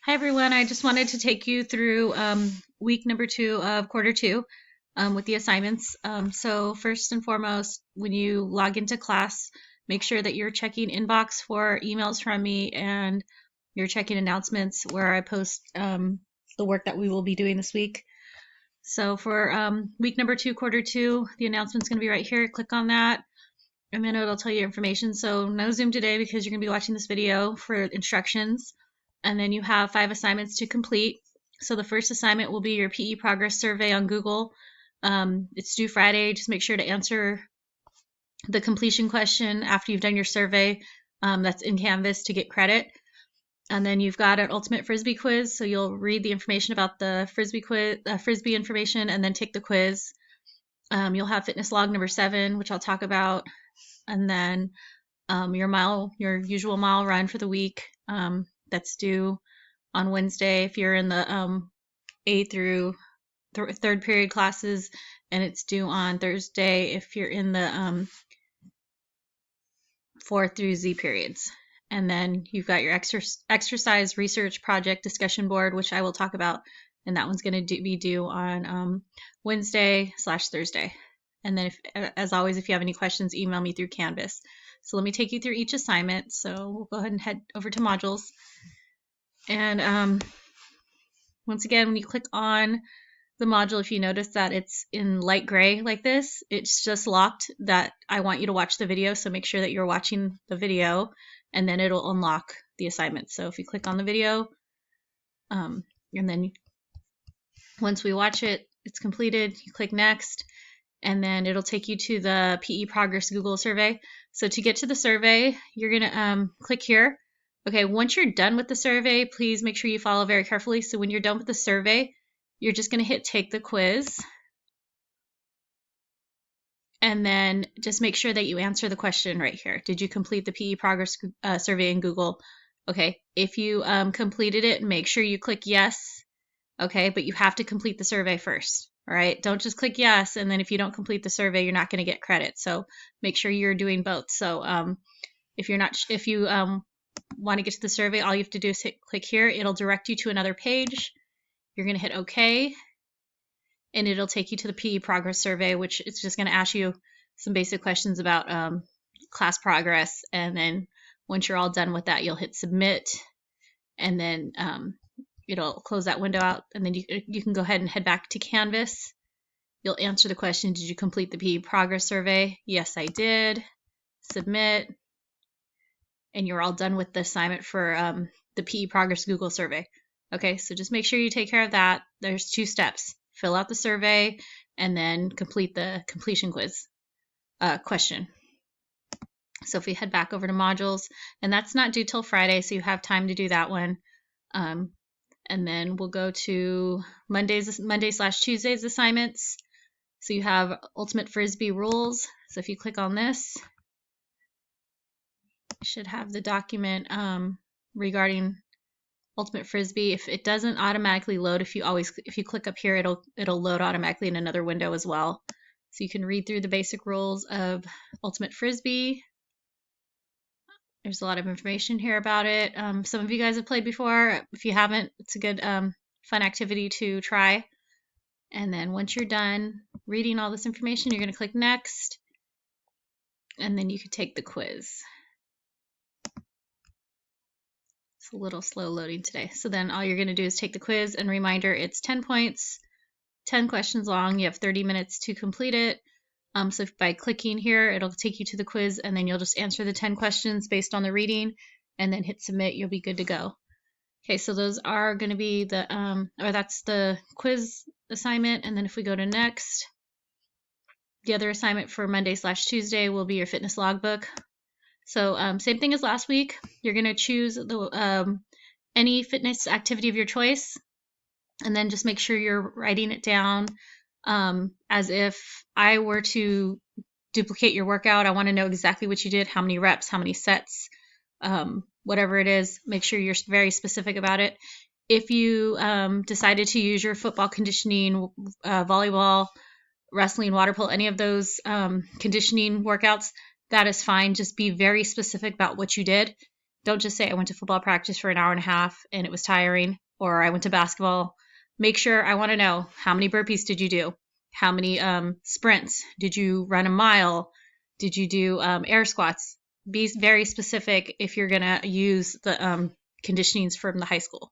Hi everyone, I just wanted to take you through week number 2 of quarter 2 with the assignments. So first and foremost, when you log into class, make sure that you're checking inbox for emails from me and you're checking announcements where I post the work that we will be doing this week. So for week number 2, quarter 2, the announcement's going to be right here. Click on that and then it'll tell you information. So no Zoom today because you're going to be watching this video for instructions. And then you have 5 assignments to complete. So the first assignment will be your PE progress survey on Google. It's due Friday. Just make sure to answer the completion question after you've done your survey. That's in Canvas to get credit. And then you've got an ultimate frisbee quiz. So you'll read the information about the frisbee quiz, frisbee information, and then take the quiz. You'll have fitness log number 7, which I'll talk about, and then your usual mile run for the week. That's due on Wednesday if you're in the A through third period classes, and it's due on Thursday if you're in the 4 through Z periods. And then you've got your exercise research project discussion board, which I will talk about, and that one's going to be due on Wednesday/Thursday. And then, as always, if you have any questions, email me through Canvas. So let me take you through each assignment. So we'll go ahead and head over to modules. And once again, when you click on the module, if you notice that it's in light gray like this, it's just locked that I want you to watch the video. So make sure that you're watching the video, and then it'll unlock the assignment. So if you click on the video, and then once we watch it, it's completed, you click next, and then it'll take you to the PE Progress Google survey. So to get to the survey, you're going to click here. Okay, once you're done with the survey, please make sure you follow very carefully. So when you're done with the survey, you're just going to hit take the quiz. And then just make sure that you answer the question right here. Did you complete the PE Progress survey in Google? Okay, if you completed it, make sure you click yes. Okay, but you have to complete the survey first. All right, don't just click yes, and then if you don't complete the survey, you're not going to get credit. So make sure you're doing both. So if you want to get to the survey, all you have to do is click here. It'll direct you to another page. You're going to hit OK, and it'll take you to the PE progress survey, which is just going to ask you some basic questions about class progress. And then once you're all done with that, you'll hit submit, and then it'll close that window out, and then you can go ahead and head back to Canvas. You'll answer the question, did you complete the PE progress survey? Yes, I did. Submit. And you're all done with the assignment for the PE progress Google survey. Okay, so just make sure you take care of that. There's 2 steps. Fill out the survey and then complete the completion quiz question. So if we head back over to modules, and that's not due till Friday, so you have time to do that one. And then we'll go to Monday/Tuesday's assignments. So you have ultimate frisbee rules. So if you click on this, you should have the document regarding ultimate frisbee. If it doesn't automatically load, if you click up here, it'll load automatically in another window as well. So you can read through the basic rules of ultimate frisbee. There's a lot of information here about it. Some of you guys have played before. If you haven't, it's a good fun activity to try. And then once you're done reading all this information, you're going to click next, and then you can take the quiz. It's a little slow loading today. So then all you're going to do is take the quiz, and reminder, it's 10 points, 10 questions long. You have 30 minutes to complete it. So if by clicking here, it'll take you to the quiz, and then you'll just answer the 10 questions based on the reading, and then hit submit. You'll be good to go. Okay, so those are going to be that's the quiz assignment. And then if we go to next, the other assignment for Monday/Tuesday will be your fitness logbook. So same thing as last week. You're going to choose any fitness activity of your choice, and then just make sure you're writing it down as if I were to duplicate your workout. I want to know exactly what you did, how many reps, how many sets, whatever it is. Make sure you're very specific about it. If you decided to use your football conditioning, volleyball, wrestling, water polo, any of those conditioning workouts, that is fine. Just be very specific about what you did. Don't just say I went to football practice for an hour and a half and it was tiring, or I went to basketball. Make sure, I want to know, how many burpees did you do? How many sprints? Did you run a mile? Did you do air squats? Be very specific if you're going to use the conditionings from the high school.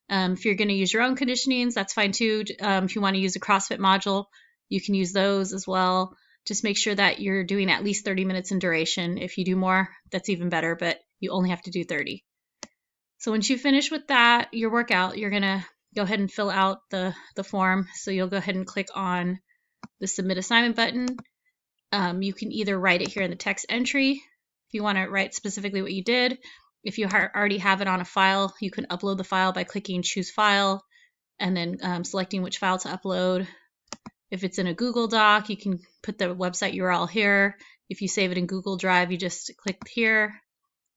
If you're going to use your own conditionings, that's fine too. If you want to use a CrossFit module, you can use those as well. Just make sure that you're doing at least 30 minutes in duration. If you do more, that's even better, but you only have to do 30. So once you finish with that, your workout, you're going to go ahead and fill out the form. So you'll go ahead and click on the Submit Assignment button. You can either write it here in the text entry if you want to write specifically what you did. If you already have it on a file, you can upload the file by clicking Choose File and then selecting which file to upload. If it's in a Google Doc, you can put the website URL here. If you save it in Google Drive, you just click here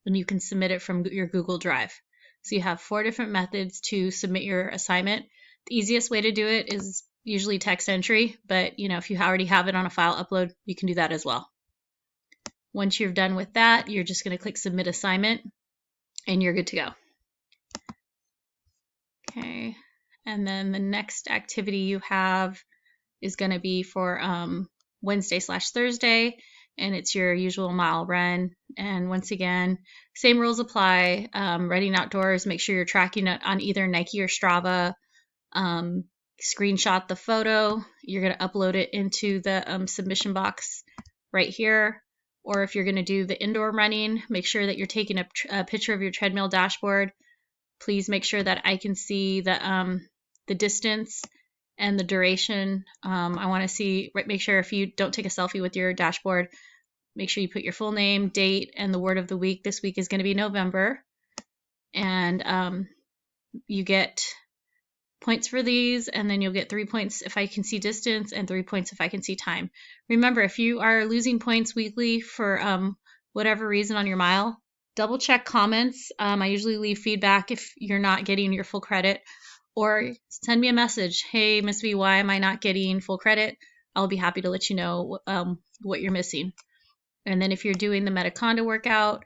and you can submit it from your Google Drive. So you have 4 different methods to submit your assignment. The easiest way to do it is usually text entry, but if you already have it on a file upload, you can do that as well. Once you're done with that, you're just going to click Submit Assignment and you're good to go. Okay, and then the next activity you have is going to be for Wednesday/Thursday, and it's your usual mile run. And once again, same rules apply. Running outdoors, make sure you're tracking it on either Nike or Strava. Screenshot the photo. You're going to upload it into the submission box right here. Or if you're going to do the indoor running, make sure that you're taking a picture of your treadmill dashboard. Please make sure that I can see the distance and the duration. I want to see, make sure if you don't take a selfie with your dashboard, make sure you put your full name, date, and the word of the week. This week is going to be November. And you get points for these, and then you'll get 3 points if I can see distance and 3 points if I can see time. Remember, if you are losing points weekly for whatever reason on your mile, double check comments. I usually leave feedback if you're not getting your full credit, or send me a message. Hey, Miss V, why am I not getting full credit? I'll be happy to let you know what you're missing. And then if you're doing the Metaconda workout,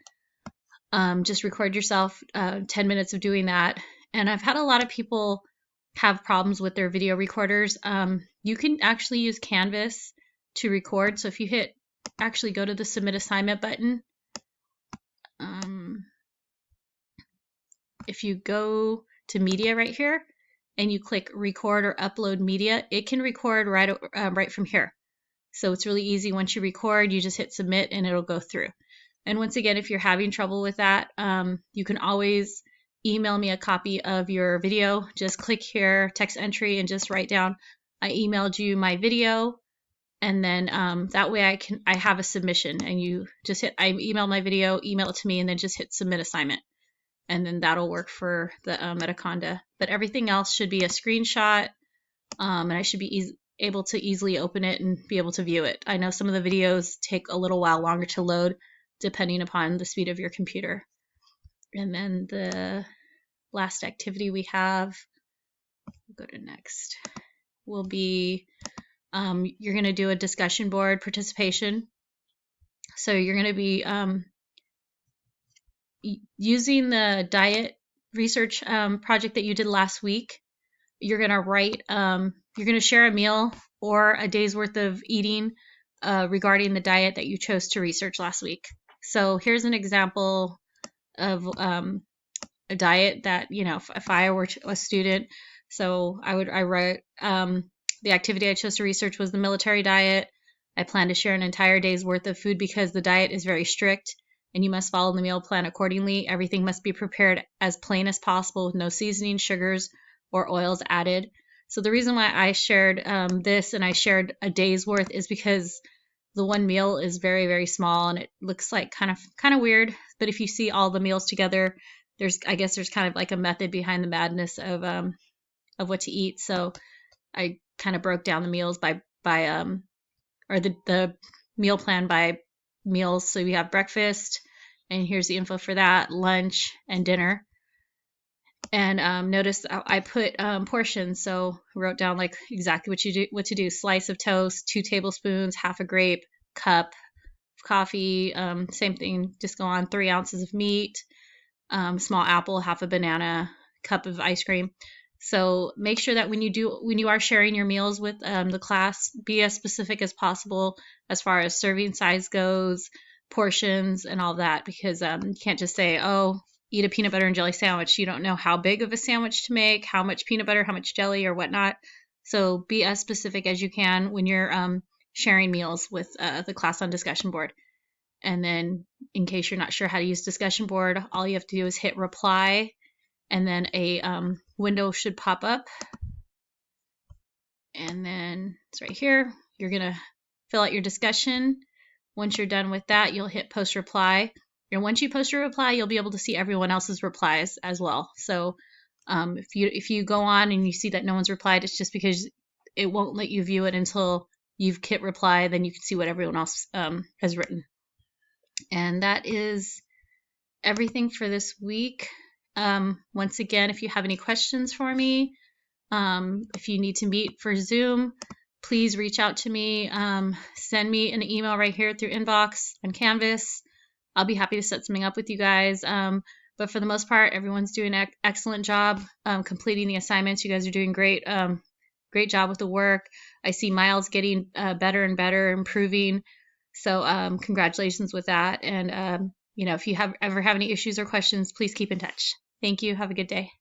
just record yourself 10 minutes of doing that. And I've had a lot of people have problems with their video recorders. You can actually use Canvas to record. So if you actually go to the Submit Assignment button, if you go to Media right here and you click Record or Upload Media, it can record right from here. So it's really easy. Once you record, you just hit Submit and it'll go through. And once again, if you're having trouble with that, you can always email me a copy of your video. Just click here, text entry, and just write down, I emailed you my video. And then that way I have a submission, and you just hit, I emailed my video, email it to me, and then just hit Submit Assignment. And then that'll work for the Metaconda. But everything else should be a screenshot, and I should be able to easily open it and be able to view it. I know some of the videos take a little while longer to load depending upon the speed of your computer. And then the last activity we have, we'll go to next, will be you're going to do a discussion board participation. So you're going to be using the diet research project that you did last week. You're going to write, you're going to share a meal or a day's worth of eating regarding the diet that you chose to research last week. So here's an example of a diet that, if I were a student, so I write, the activity I chose to research was the military diet. I plan to share an entire day's worth of food because the diet is very strict and you must follow the meal plan accordingly. Everything must be prepared as plain as possible with no seasoning, sugars, or oils added. So the reason why I shared this and I shared a day's worth is because the one meal is very, very small and it looks like kind of weird. But if you see all the meals together, I guess there's kind of like a method behind the madness of what to eat. So I kind of broke down the meals by the meal plan by meals. So we have breakfast, and here's the info for that, lunch, and dinner. And notice I put portions. So I wrote down like exactly what to do. Slice of toast, 2 tablespoons, half a grape, cup of coffee. Same thing. Just go on 3 ounces of meat, small apple, half a banana, cup of ice cream. So make sure that when you are sharing your meals with the class, be as specific as possible as far as serving size goes, portions, and all that, because you can't just say, oh, eat a peanut butter and jelly sandwich. You don't know how big of a sandwich to make, how much peanut butter, how much jelly, or whatnot. So be as specific as you can when you're sharing meals with the class on discussion board. And then in case you're not sure how to use discussion board, all you have to do is hit reply, and then a window should pop up. And then it's right here. You're going to fill out your discussion. Once you're done with that, you'll hit post reply. And once you post your reply, you'll be able to see everyone else's replies as well. So if you go on and you see that no one's replied, it's just because it won't let you view it until you've hit reply. Then you can see what everyone else has written. And that is everything for this week. Once again, if you have any questions for me, if you need to meet for Zoom, please reach out to me. Send me an email right here through inbox on Canvas. I'll be happy to set something up with you guys. But for the most part, everyone's doing an excellent job completing the assignments. You guys are doing great. Great job with the work. I see Miles getting better and better, improving. So congratulations with that. And if you ever have any issues or questions, please keep in touch. Thank you. Have a good day.